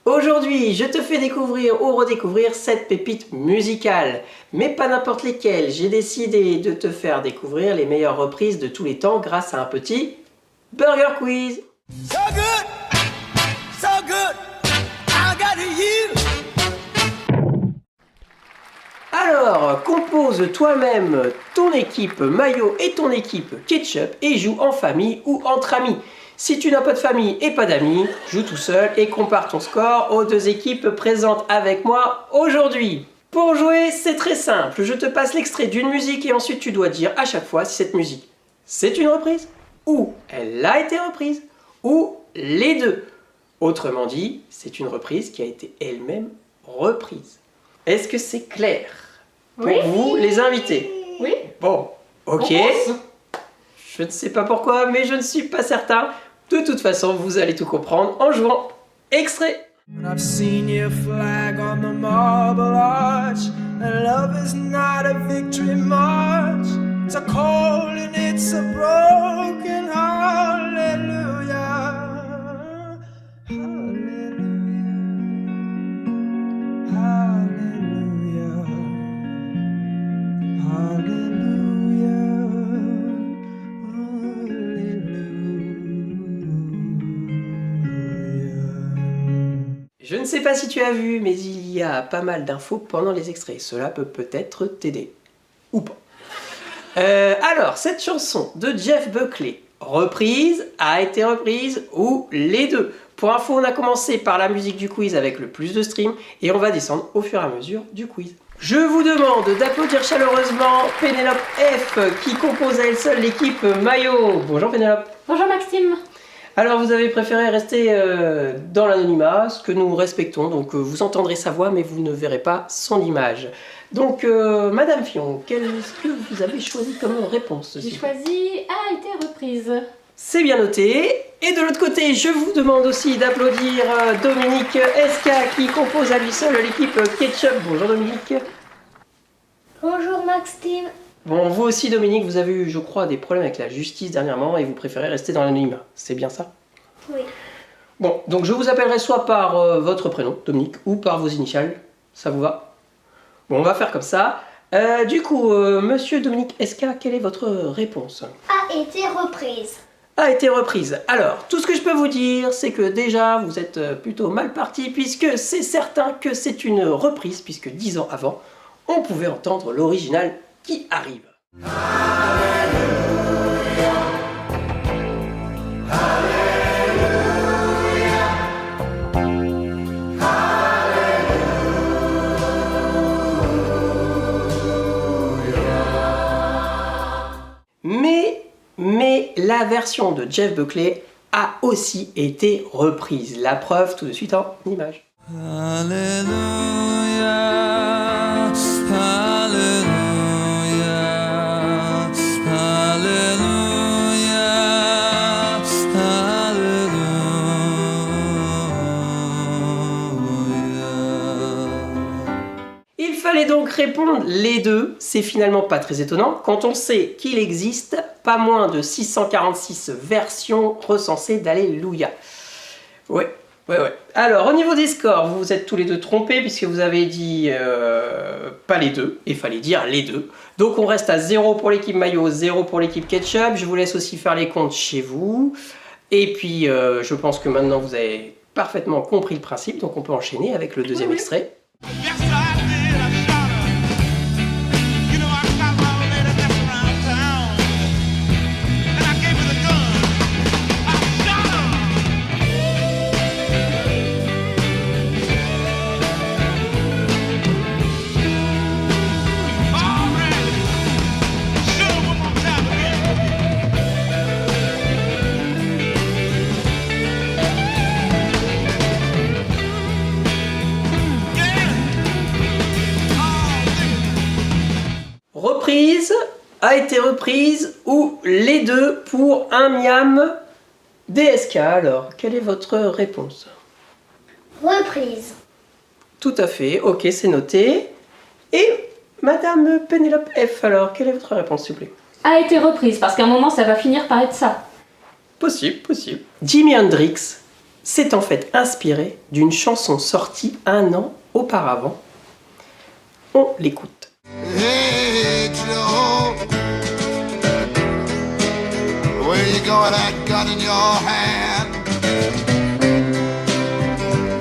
Aujourd'hui, je te fais découvrir ou redécouvrir cette pépite musicale, mais pas n'importe lesquelles. J'ai décidé de te faire découvrir les meilleures reprises de tous les temps grâce à un petit Burger Quiz. So good, I got you. Alors, compose toi-même ton équipe maillot et ton équipe ketchup et joue en famille ou entre amis. Si tu n'as pas de famille et pas d'amis, joue tout seul et compare ton score aux deux équipes présentes avec moi aujourd'hui. Pour jouer, c'est très simple. Je te passe l'extrait d'une musique et ensuite tu dois dire à chaque fois si cette musique c'est une reprise ou elle a été reprise ou les deux. Autrement dit, c'est une reprise qui a été elle-même reprise. Est-ce que c'est clair pour vous, les invités? Oui. Bon, ok. Je ne sais pas pourquoi, mais je ne suis pas certain. De toute façon, vous allez tout comprendre en jouant. Extrait. I've seen your flag on the marble arch, and love is not a victory march. It's a cold and it's a broken hallelujah. Hallelujah. Hallelujah. Hallelujah. Je ne sais pas si tu as vu, mais il y a pas mal d'infos pendant les extraits. Cela peut peut-être t'aider. Ou pas. Alors, cette chanson de Jeff Buckley, reprise, a été reprise ou les deux? Pour info, on a commencé par la musique du quiz avec le plus de streams et on va descendre au fur et à mesure du quiz. Je vous demande d'applaudir chaleureusement Pénélope F qui compose à elle seule l'équipe maillot. Bonjour Pénélope. Bonjour Maxime. Alors vous avez préféré rester dans l'anonymat, ce que nous respectons, donc vous entendrez sa voix mais vous ne verrez pas son image. Donc Madame Fion, qu'est-ce que vous avez choisi comme réponse? J'ai choisi a été reprise. C'est bien noté. Et de l'autre côté, je vous demande aussi d'applaudir Dominique SK qui compose à lui seul l'équipe Ketchup. Bonjour Dominique. Bonjour Maxime. Bon, vous aussi Dominique, vous avez eu, je crois, des problèmes avec la justice dernièrement et vous préférez rester dans l'anonymat. C'est bien ça? Oui. Bon, donc je vous appellerai soit par votre prénom, Dominique, ou par vos initiales. Ça vous va? Bon, on va faire comme ça. Du coup, monsieur Dominique SK, quelle est votre réponse? A été reprise. A été reprise. Alors, tout ce que je peux vous dire, c'est que déjà, vous êtes plutôt mal parti, puisque c'est certain que c'est une reprise, puisque 10 ans avant, on pouvait entendre l'original qui arrive. Mais la version de Jeff Buckley a aussi été reprise. La preuve tout de suite en image. Hallelujah, hallelujah, hallelujah, hallelujah. Il fallait donc répondre les deux. C'est finalement pas très étonnant quand on sait qu'il existe pas moins de 646 versions recensées d'Alléluia. Ouais. Alors, au niveau des scores, vous vous êtes tous les deux trompés puisque vous avez dit pas les deux, il fallait dire les deux. Donc on reste à 0 pour l'équipe maillot, 0 pour l'équipe ketchup. Je vous laisse aussi faire les comptes chez vous. Et puis, je pense que maintenant vous avez parfaitement compris le principe, donc on peut enchaîner avec le deuxième extrait. Reprise, a été reprise ou les deux pour un miam DSK. Alors, quelle est votre réponse? Reprise. Tout à fait, ok, c'est noté. Et Madame Pénélope F, alors, quelle est votre réponse, s'il vous plaît? A été reprise, parce qu'à un moment ça va finir par être ça. Possible, possible. Jimi Hendrix C'est en fait inspiré d'une chanson sortie 1 an auparavant. On l'écoute. Hey Joe, where you go with that gun in your hand?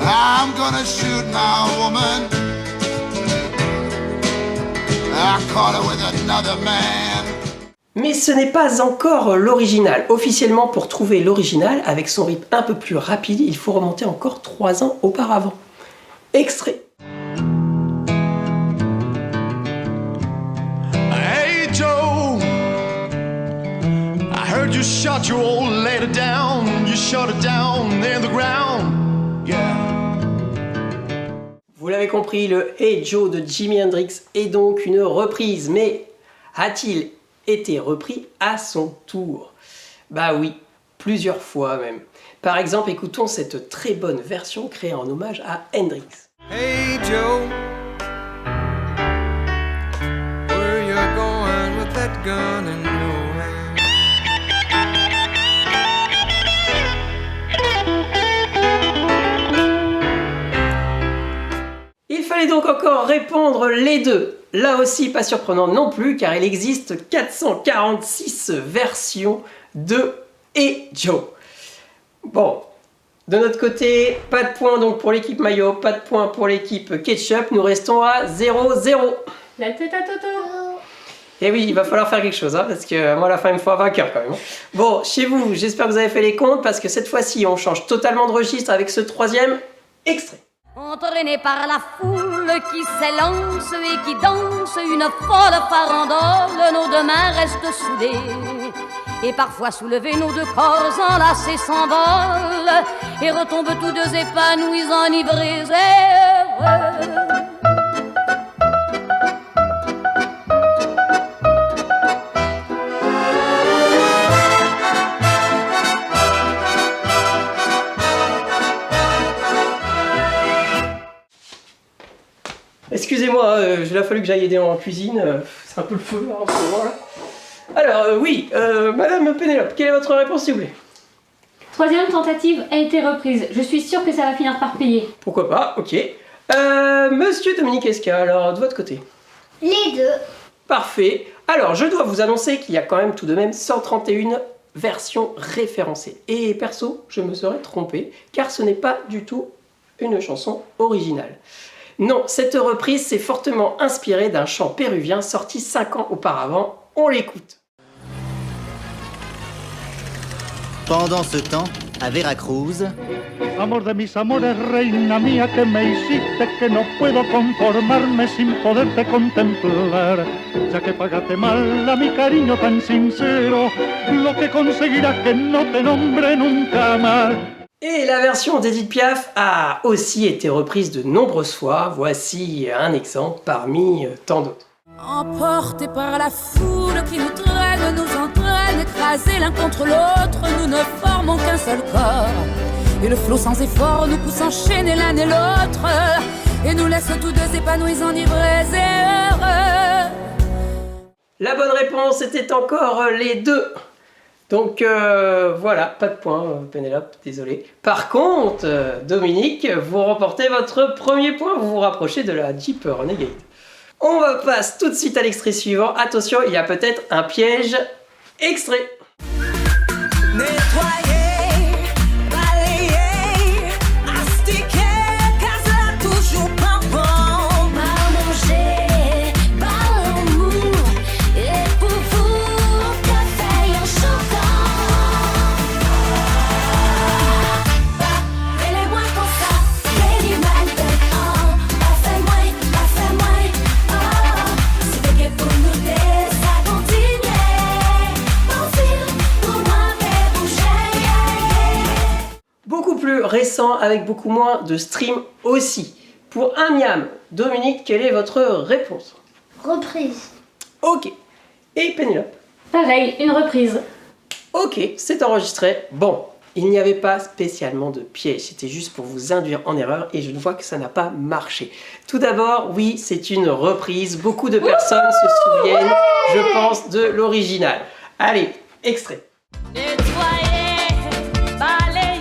I'm gonna shoot my woman. I caught her with another man. Mais ce n'est pas encore l'original. Officiellement, pour trouver l'original, avec son rythme un peu plus rapide, il faut remonter encore 3 ans auparavant. Extrait. Hey Joe, I heard you shot your old lady down. You shot her down in the ground. Yeah. Vous l'avez compris, le Hey Joe de Jimi Hendrix est donc une reprise. Mais a-t-il été repris à son tour? Bah oui, plusieurs fois même. Par exemple, écoutons cette très bonne version créée en hommage à Hendrix. Hey Joe, where you going with that gun in your hand? Il fallait donc encore répondre les deux. Là aussi, pas surprenant non plus, car il existe 446 versions de Hey Joe. Bon, de notre côté, pas de points donc pour l'équipe maillot, pas de points pour l'équipe ketchup. Nous restons à 0-0. La tête à Toto. Et oui, il va falloir faire quelque chose, hein, parce que moi, à la fin, il me faut un vainqueur quand même. Bon, chez vous, j'espère que vous avez fait les comptes, parce que cette fois-ci, on change totalement de registre avec ce 3e extrait. Entraînés par la foule qui s'élance et qui danse une folle farandole, nos deux mains restent soudées. Et parfois soulevés, nos deux corps enlacés s'envolent et retombent tous deux épanouis, enivrés et heureux. Excusez-moi, il a fallu que j'aille aider en cuisine, c'est un peu le feu là, en ce moment là. Alors oui, Madame Pénélope, quelle est votre réponse s'il vous plaît? 3e tentative a été reprise. Je suis sûre que ça va finir par payer. Pourquoi pas, ok. Monsieur Dominique Esca, alors de votre côté? Les deux. Parfait. Alors je dois vous annoncer qu'il y a quand même tout de même 131 versions référencées. Et perso, je me serais trompé, car ce n'est pas du tout une chanson originale. Non, cette reprise s'est fortement inspirée d'un chant péruvien sorti 5 ans auparavant. On l'écoute. Pendant ce temps, à Veracruz, Amor de mis amores, reina mía, que me hiciste que no puedo conformarme sin poderte contemplar, ya que pagaste mal a mi cariño tan sincero, lo que conseguirás que no te nombre nunca más. Et la version d'Edith Piaf a aussi été reprise de nombreuses fois. Voici un exemple parmi tant d'autres. Emportés par la foule qui nous traîne, nous entraîne, écrasés l'un contre l'autre, nous ne formons qu'un seul corps. Et le flot sans effort nous pousse enchaîner l'un et l'autre, et nous laisse tous deux épanouis, enivrés et heureux. La bonne réponse était encore les deux. Donc voilà, pas de point, Pénélope, désolé. Par contre, Dominique, vous remportez votre premier point, vous vous rapprochez de la Jeep Renegade. On passe tout de suite à l'extrait suivant. Attention, il y a peut-être un piège. Extrait. Récent avec beaucoup moins de stream aussi. Pour un miam, Dominique, quelle est votre réponse? Reprise. Ok. Et Pénélope? Pareil, une reprise. Ok, c'est enregistré. Bon, il n'y avait pas spécialement de piège, c'était juste pour vous induire en erreur et je vois que ça n'a pas marché. Tout d'abord, oui, c'est une reprise. Beaucoup de personnes se souviennent, je pense, de l'original. Allez, extrait. Nettoyer, balayer,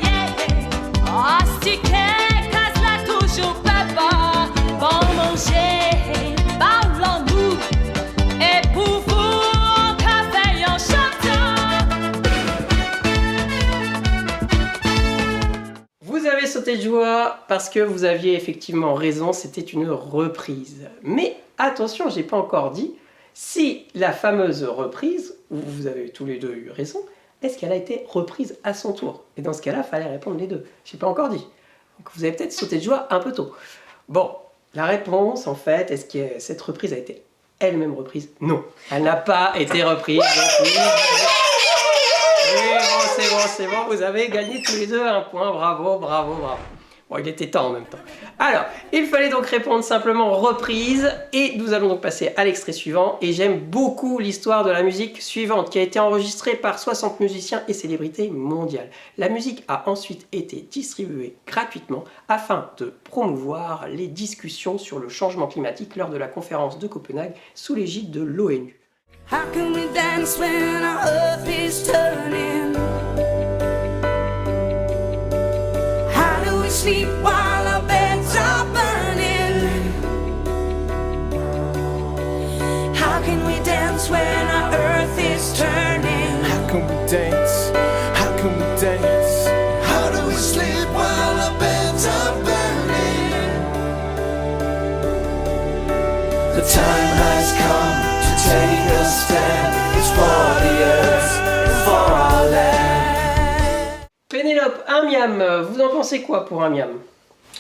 joie parce que vous aviez effectivement raison, c'était une reprise. Mais attention, j'ai pas encore dit si la fameuse reprise, où vous avez tous les deux eu raison, est-ce qu'elle a été reprise à son tour? Et dans ce cas-là, il fallait répondre les deux. J'ai pas encore dit. Donc vous avez peut-être sauté de joie un peu tôt. Bon, la réponse en fait, est-ce que cette reprise a été elle-même reprise? Non, elle n'a pas été reprise. C'est bon, vous avez gagné tous les deux un point, bravo. Bon, il était temps en même temps. Alors, il fallait donc répondre simplement reprise, et nous allons donc passer à l'extrait suivant, et j'aime beaucoup l'histoire de la musique suivante, qui a été enregistrée par 60 musiciens et célébrités mondiales. La musique a ensuite été distribuée gratuitement, afin de promouvoir les discussions sur le changement climatique lors de la conférence de Copenhague, sous l'égide de l'ONU. How can we dance when our earth is turning? How do we sleep while our beds are burning? How can we dance when our earth is turning? How can we dance? How can we dance? How do we sleep while our beds are burning? The time has come to take a stand. It's for the earth, for our land. Pénélope, un miam, vous en pensez quoi pour un miam?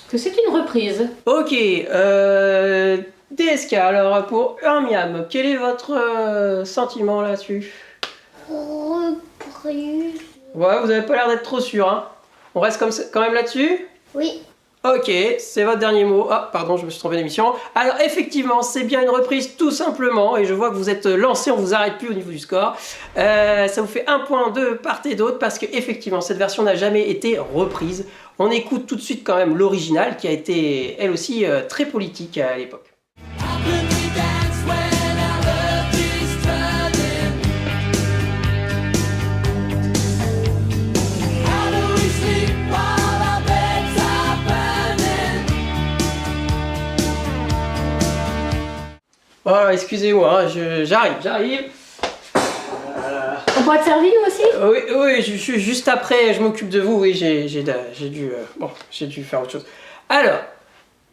Que c'est une reprise. Ok, DSK, alors pour un miam, quel est votre sentiment là-dessus? Reprise. Ouais, vous avez pas l'air d'être trop sûr, hein. On reste quand même là-dessus? Oui. Ok, c'est votre dernier mot. Ah, pardon, je me suis trompé d'émission. Alors, effectivement, c'est bien une reprise, tout simplement. Et je vois que vous êtes lancé, on vous arrête plus au niveau du score. Ça vous fait un point de part et d'autre, parce que effectivement, cette version n'a jamais été reprise. On écoute tout de suite quand même l'original, qui a été, elle aussi, très politique à l'époque. Voilà, excusez-moi, j'arrive. On pourra te servir nous aussi? Oui, juste après, je m'occupe de vous. Oui, j'ai dû faire autre chose. Alors,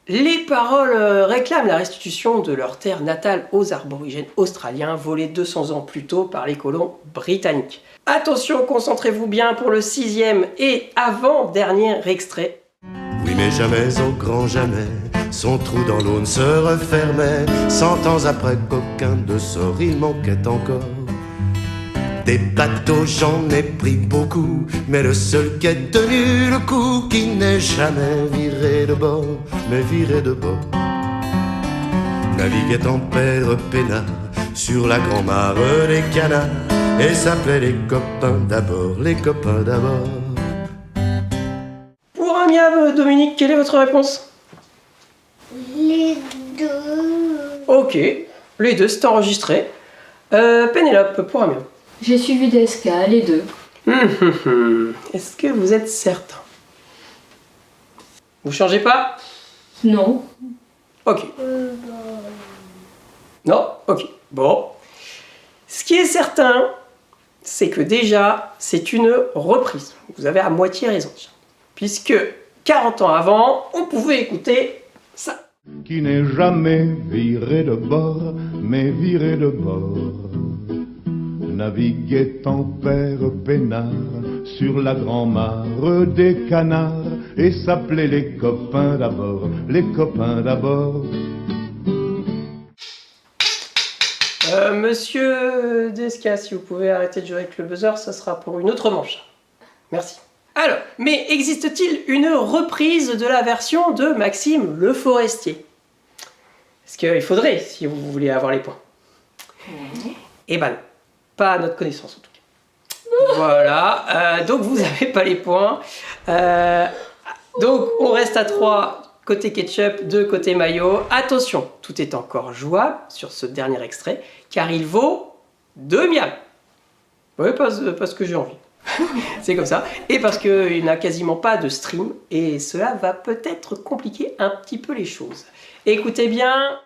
les paroles réclament la restitution de leur terre natale aux aborigènes australiens, volés 200 ans plus tôt par les colons britanniques. Attention, concentrez-vous bien pour le 6e et avant-dernier extrait. Oui, mais jamais, au grand jamais, son trou dans l'eau ne se refermait. 100 ans après qu'aucun de sort il manquait encore. Des bateaux j'en ai pris beaucoup, mais le seul qui a tenu le coup, qui n'est jamais viré de bord, mais viré de bord, naviguait en père peinard sur la grand-mare des canards, et s'appelait les copains d'abord, les copains d'abord. Pour un miam, Dominique, quelle est votre réponse? Les deux. Ok, les deux, c'est enregistré. Pénélope, pour un miam. J'ai suivi DSK, les deux. Est-ce que vous êtes certain? Vous changez pas? Non. Ok. Non? Ok. Bon. Ce qui est certain, c'est que déjà, c'est une reprise. Vous avez à moitié raison. Puisque 40 ans avant, on pouvait écouter ça. Qui n'est jamais viré de bord, mais viré de bord, naviguait en père peinard sur la grand-mare des canards, et s'appelait les copains d'abord, les copains d'abord. Monsieur Desca, si vous pouvez arrêter de jouer avec le buzzer, ça sera pour une autre manche. Merci. Alors, mais existe-t-il une reprise de la version de Maxime Le Forestier? Parce qu'il faudrait, si vous voulez avoir les points. Eh ben non. Pas à notre connaissance en tout cas. Voilà, donc vous n'avez pas les points. Donc on reste à 3 côté ketchup, 2 côté mayo. Attention, tout est encore jouable sur ce dernier extrait, car il vaut 2 miams. Oui, parce que j'ai envie. C'est comme ça. Et parce qu'il n'a quasiment pas de stream, et cela va peut-être compliquer un petit peu les choses. Écoutez bien.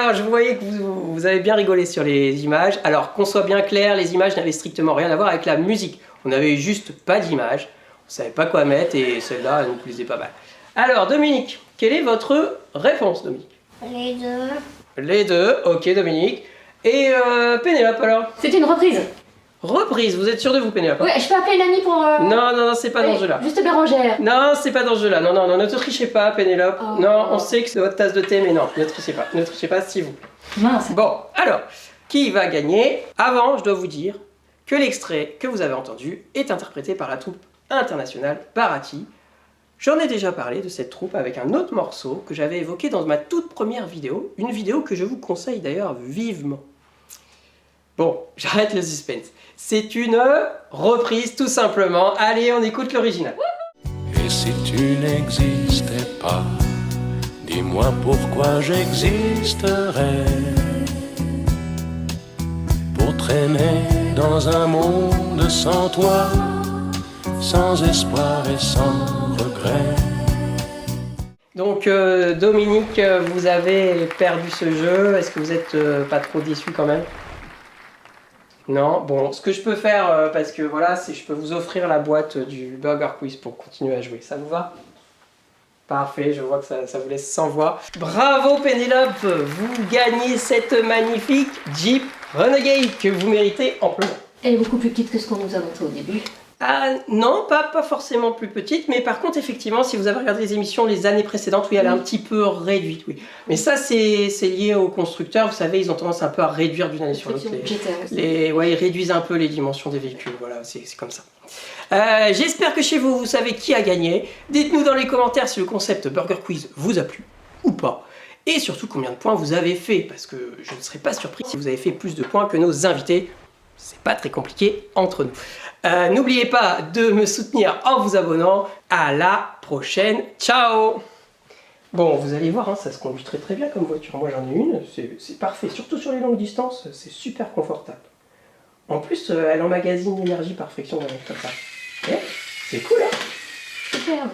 Alors, je voyais que vous avez bien rigolé sur les images. Alors, qu'on soit bien clair, les images n'avaient strictement rien à voir avec la musique. On n'avait juste pas d'image. On savait pas quoi mettre et celle-là, elle nous plaisait pas mal. Alors, Dominique, quelle est votre réponse, Dominique? Les deux. Les deux, ok, Dominique. Et Pénélope, alors? C'est une reprise. Reprise, vous êtes sûr de vous, Pénélope? Ouais, je peux appeler l'ami pour... Non, c'est pas dans ce jeu-là. Juste Bérangère. Non, c'est pas dans ce jeu-là. Non, ne trichez pas, Pénélope. Oh. Non, on sait que c'est votre tasse de thé, mais non, ne trichez pas. Ne trichez pas, s'il vous plaît. Mince. Bon, alors, qui va gagner? Avant, je dois vous dire que l'extrait que vous avez entendu est interprété par la troupe internationale Bharati. J'en ai déjà parlé de cette troupe avec un autre morceau que j'avais évoqué dans ma toute première vidéo, une vidéo que je vous conseille d'ailleurs vivement. Bon, j'arrête le suspense. C'est une reprise tout simplement. Allez, on écoute l'original. Et si tu n'existais pas, dis-moi pourquoi j'existerais. Pour traîner dans un monde sans toi, sans espoir et sans regret. Donc Dominique, vous avez perdu ce jeu. Est-ce que vous êtes pas trop déçu quand même? Non, bon, ce que je peux faire, parce que voilà, c'est je peux vous offrir la boîte du Burger Quiz pour continuer à jouer. Ça vous va? Parfait, je vois que ça vous laisse sans voix. Bravo Pénélope, vous gagnez cette magnifique Jeep Renegade que vous méritez amplement. Elle est beaucoup plus petite que ce qu'on nous a montré au début. Ah non, pas forcément plus petite, mais par contre, effectivement, si vous avez regardé les émissions les années précédentes, oui, elle est un petit peu réduite, oui. Mais ça, c'est lié aux constructeurs, vous savez, ils ont tendance un peu à réduire d'une année sur l'autre. Ouais, ils réduisent un peu les dimensions des véhicules, voilà, c'est comme ça. J'espère que chez vous, vous savez qui a gagné. Dites-nous dans les commentaires si le concept Burger Quiz vous a plu ou pas. Et surtout, combien de points vous avez fait, parce que je ne serais pas surpris si vous avez fait plus de points que nos invités. C'est pas très compliqué entre nous. N'oubliez pas de me soutenir en vous abonnant. À la prochaine. Ciao! Bon, vous allez voir, hein, ça se conduit très bien comme voiture. Moi j'en ai une, c'est parfait. Surtout sur les longues distances, c'est super confortable. En plus, elle emmagasine l'énergie par friction dans votre total. C'est cool, hein? Super.